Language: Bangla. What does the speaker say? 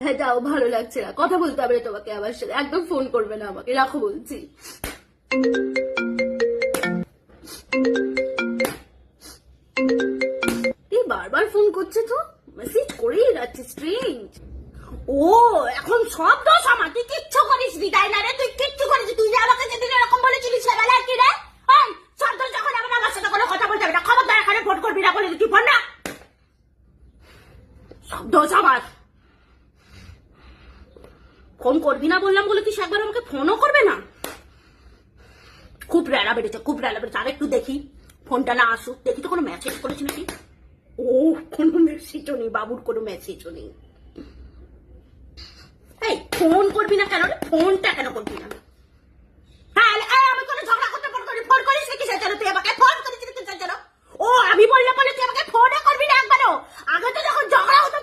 হ্যাঁ যাও, ভালো লাগছে না, কথা বলতে হবে তোমাকে আমার সাথে, একদম ফোন করবে না আমাকে, রাখো বলছি। বারবার ফোন করছে তো, মেসেজ করেই যাচ্ছে, স্ট্রেঞ্জ। ও এখন সব দোষ আমার, তুই কিচ্ছু করিসনি তাই না রে? তুই কিচ্ছু করিস, তুই যে আমাকে যেদিন এরকম বলেছিলি সেবেলা কি রে? সব দোষ যখন আমার সাথে কোনো কথা বলতে হবে না, খবরদার এখানে ফোন করবি না বলে তুই ফোন না, সব দোষ আমার। ফোন করবি না বললাম বলে তুই একবার আমাকে ফোনও করবে না? খুব রেলা বেড়েছে, খুব রেলা বেড়েছে। আর একটু দেখি ফোনটা না আসুক, দেখি তো কোনো মেসেজ করেছি নাকি। ও কোনো মেসেজও নেই, বাবুর কোনো মেসেজও নেই। এই ফোন করবি না কেন রে? ফোনটা কেন করবি না? হ্যাঁ আমি কোনো ঝগড়া করতে ফোন করিস নাকি সেজন্য? তুই আমাকে ফোন করেছিস কিসের জন্য? ও আমি বললে বলে তুই আমাকে ফোনও করবি না একবারও? আগে তো যখন ঝগড়া হতো